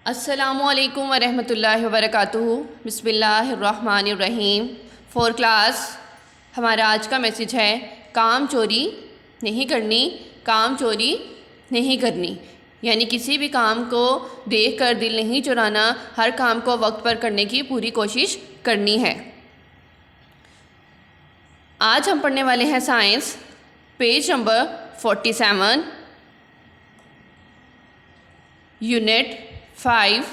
अस्सलामुअलैकुम वरहमतुल्लाहि वबरकातुहू। बिस्मिल्लाहिर्रहमानिर्रहीम। 4 क्लास, हमारा आज का मैसेज है काम चोरी नहीं करनी, काम चोरी नहीं करनी। यानी किसी भी काम को देखकर दिल नहीं चुराना, हर काम को वक्त पर करने की पूरी कोशिश करनी है। आज हम पढ़ने वाले हैं science, page number 47, unit 5।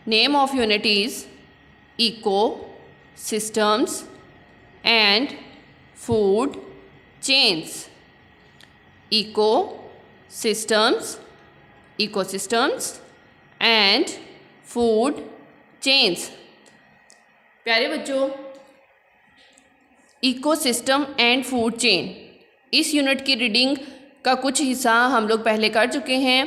Name of unit is Ecosystems and Food Chains. Ecosystems and Food Chains. प्यारे बच्चों, इकोसिस्टम एंड फूड चेन, इस यूनिट की रीडिंग का कुछ हिस्सा हम लोग पहले कर चुके हैं।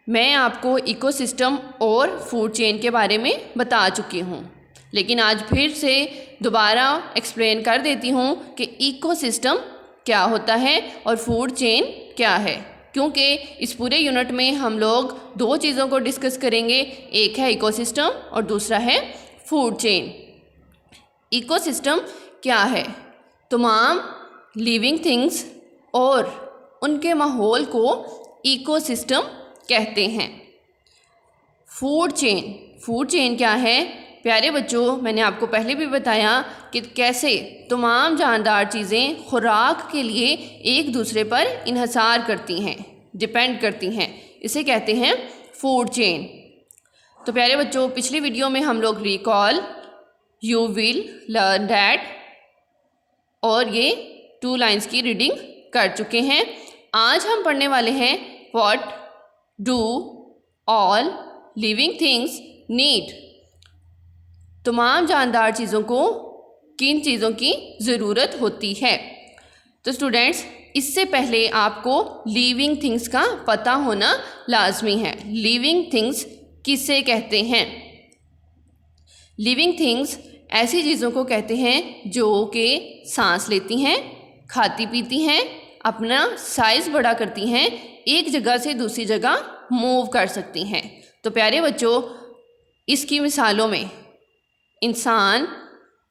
मैं आपको इकोसिस्टम और फूड चेन के बारे में बता चुकी हूँ, लेकिन आज फिर से दोबारा एक्सप्लेन कर देती हूँ कि इकोसिस्टम क्या होता है और फूड चेन क्या है, क्योंकि इस पूरे यूनिट में हम लोग दो चीज़ों को डिस्कस करेंगे। एक है इकोसिस्टम और दूसरा है फूड चेन। इकोसिस्टम क्या है? तमाम लिविंग थिंग्स और उनके माहौल को इकोसिस्टम कहते हैं। फूड चेन क्या है? प्यारे बच्चों, मैंने आपको पहले भी बताया कि कैसे तमाम जानदार चीज़ें खुराक के लिए एक दूसरे पर इन्हसार करती हैं, डिपेंड करती हैं। इसे कहते हैं फूड चेन। तो प्यारे बच्चों, पिछली वीडियो में हम लोग recall, you will learn that और ये 2 लाइन्स की रीडिंग कर चुके हैं। आज हम पढ़ने वाले हैं what do all living things need. तमाम जानदार चीज़ों को किन चीज़ों की ज़रूरत होती है। तो स्टूडेंट्स, इससे पहले आपको लिविंग थिंग्स का पता होना लाजमी है। लिविंग थिंग्स किसे कहते हैं? लिविंग थिंग्स ऐसी चीज़ों को कहते हैं जो कि सांस लेती हैं, खाती पीती हैं, अपना साइज़ बड़ा करती हैं, एक जगह से दूसरी जगह मूव कर सकती हैं। तो प्यारे बच्चों, इसकी मिसालों में इंसान,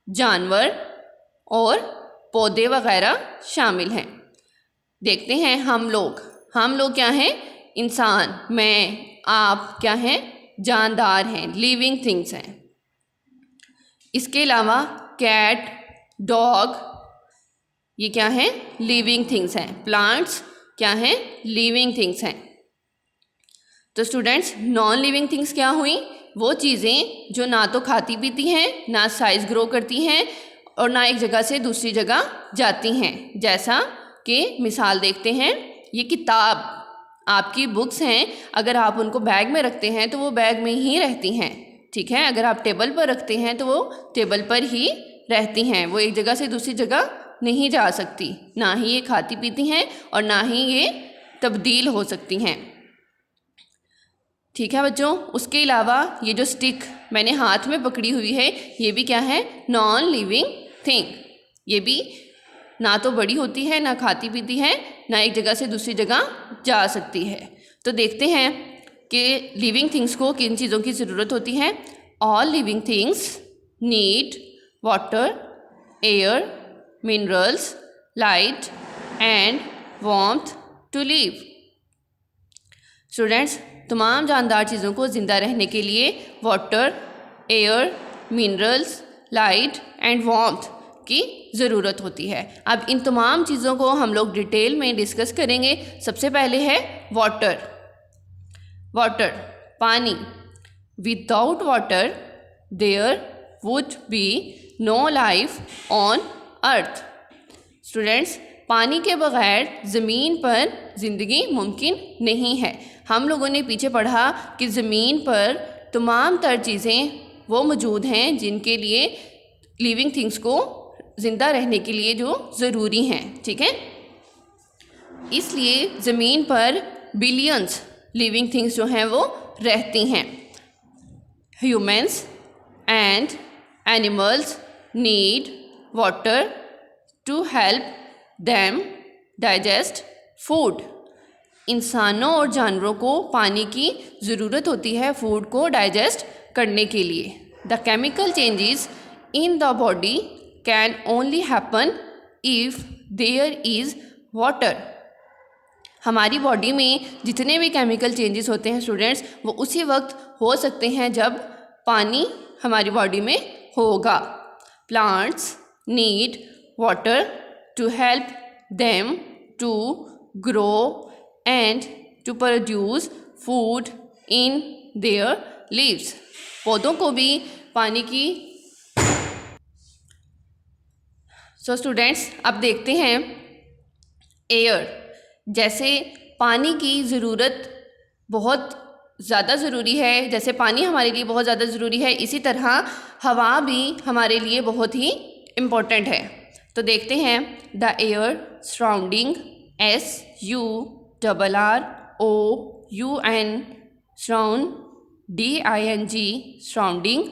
जानवर और पौधे वगैरह शामिल हैं। देखते हैं हम लोग क्या हैं? इंसान, मैं, आप क्या हैं? जानदार हैं, लिविंग थिंग्स हैं। इसके अलावा कैट, डॉग, ये क्या हैं? लिविंग थिंग्स हैं। प्लांट्स क्या हैं? लिविंग थिंग्स हैं। तो स्टूडेंट्स, नॉन लिविंग थिंग्स क्या हुई? वो चीज़ें जो ना तो खाती पीती हैं, ना साइज़ ग्रो करती हैं और ना एक जगह से दूसरी जगह जाती हैं। जैसा कि मिसाल देखते हैं, ये किताब, आपकी बुक्स हैं, अगर आप उनको बैग में रखते हैं तो वो बैग में ही रहती हैं, ठीक है। अगर आप टेबल पर रखते हैं तो वो टेबल पर ही रहती हैं, वो एक जगह से दूसरी जगह नहीं जा सकती। ना ही ये खाती पीती हैं और ना ही ये तब्दील हो सकती हैं, ठीक है बच्चों। उसके अलावा ये जो स्टिक मैंने हाथ में पकड़ी हुई है, ये भी क्या है? Non living thing. ये भी ना तो बड़ी होती है, ना खाती पीती है, ना एक जगह से दूसरी जगह जा सकती है। तो देखते हैं कि लिविंग थिंग्स को किन चीज़ों की ज़रूरत होती है। All living things need water, air, minerals, light and warmth to live. Students, तमाम जानदार चीज़ों को ज़िंदा रहने के लिए water, air, minerals, light and warmth की ज़रूरत होती है। अब इन तमाम चीज़ों को हम लोग डिटेल में डिस्कस करेंगे। सबसे पहले है वाटर। पानी। Without water there would be no life on earth. Students, पानी के बगैर ज़मीन पर ज़िंदगी मुमकिन नहीं है। हम लोगों ने पीछे पढ़ा कि ज़मीन पर तमाम तर चीज़ें वो मौजूद हैं जिनके लिए लिविंग थिंग्स को ज़िंदा रहने के लिए जो ज़रूरी हैं, ठीक है। इसलिए ज़मीन पर बिलियंस लिविंग थिंग्स जो हैं वो रहती हैं। Humans and animals need water to help them digest food. इंसानों और जानवरों को पानी की ज़रूरत होती है फूड को डाइजेस्ट करने के लिए। The chemical changes in the body can only happen if there is water. हमारी बॉडी में जितने भी केमिकल चेंजेस होते हैं स्टूडेंट्स, वो उसी वक्त हो सकते हैं जब पानी हमारी बॉडी में होगा। Plants need water to help them to grow and to produce food in their leaves. पौधों को भी पानी की स्टूडेंट्स अब देखते हैं एयर। जैसे पानी की ज़रूरत बहुत ज़्यादा ज़रूरी है, जैसे पानी हमारे लिए बहुत ज़्यादा ज़रूरी है, इसी तरह हवा भी हमारे लिए बहुत ही इम्पोर्टेंट है। तो देखते हैं the air surrounding SURROUND surround DING surrounding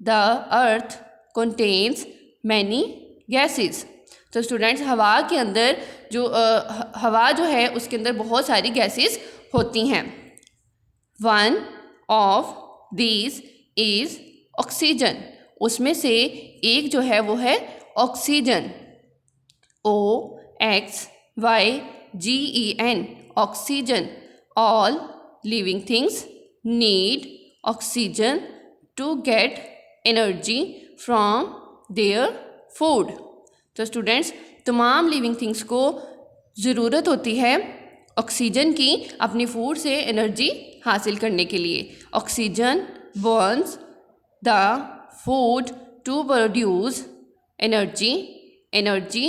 the earth contains many gases. तो स्टूडेंट्स हवा के अंदर हवा जो है उसके अंदर बहुत सारी गैसेस होती हैं। One of these is oxygen. उसमें से एक जो है वो है oxygen. OXYGEN oxygen. All living things need oxygen to get energy from their food. तो स्टूडेंट्स तमाम लिविंग थिंग्स को ज़रूरत होती है ऑक्सीजन की अपनी फूड से एनर्जी हासिल करने के लिए। Oxygen burns the food to produce energy. Energy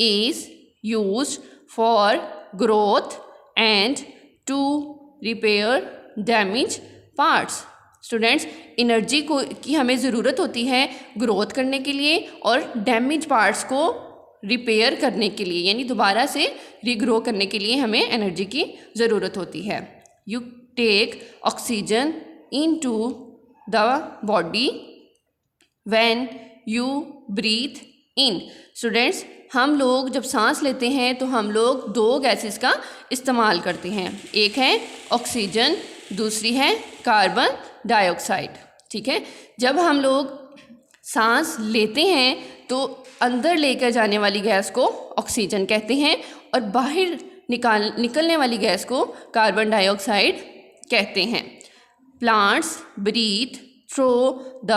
is used for growth and to repair damage parts. Students energy की हमें ज़रूरत होती है ग्रोथ करने के लिए और डैमेज पार्ट्स को रिपेयर करने के लिए, यानी दोबारा से रीग्रो करने के लिए हमें एनर्जी की ज़रूरत होती है। You take oxygen into the body when you breathe in. Students हम लोग जब सांस लेते हैं तो हम लोग दो गैसेस का इस्तेमाल करते हैं, एक है ऑक्सीजन, दूसरी है कार्बन डाइऑक्साइड। ठीक है, जब हम लोग सांस लेते हैं तो अंदर लेकर जाने वाली गैस को ऑक्सीजन कहते हैं और बाहर निकलने वाली गैस को कार्बन डाइऑक्साइड कहते हैं। Plants breathe through the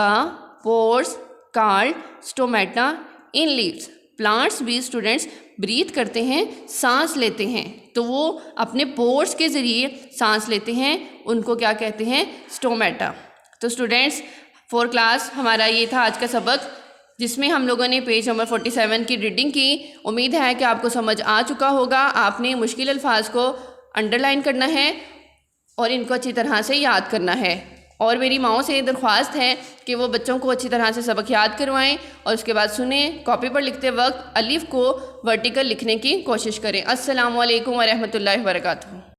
pores called stomata in leaves. Plants भी स्टूडेंट्स ब्रीथ करते हैं, सांस लेते हैं, तो वो अपने पोर्स के ज़रिए सांस लेते हैं, उनको क्या कहते हैं, स्टोमेटा। तो स्टूडेंट्स 4 क्लास हमारा ये था आज का सबक, जिसमें हम लोगों ने पेज नंबर 47 की रीडिंग की। उम्मीद है कि आपको समझ आ चुका होगा। आपने मुश्किल अल्फाज को अंडरलाइन करना है और इनको अच्छी तरह से याद करना है। और मेरी माओं से दरख्वास्त है कि वो बच्चों को अच्छी तरह से सबक याद करवाएं और उसके बाद सुने। कॉपी पर लिखते वक्त अलिफ को वर्टिकल लिखने की कोशिश करें। अस्सलामु अलैकुम व रहमतुल्लाहि व बरकातुहू।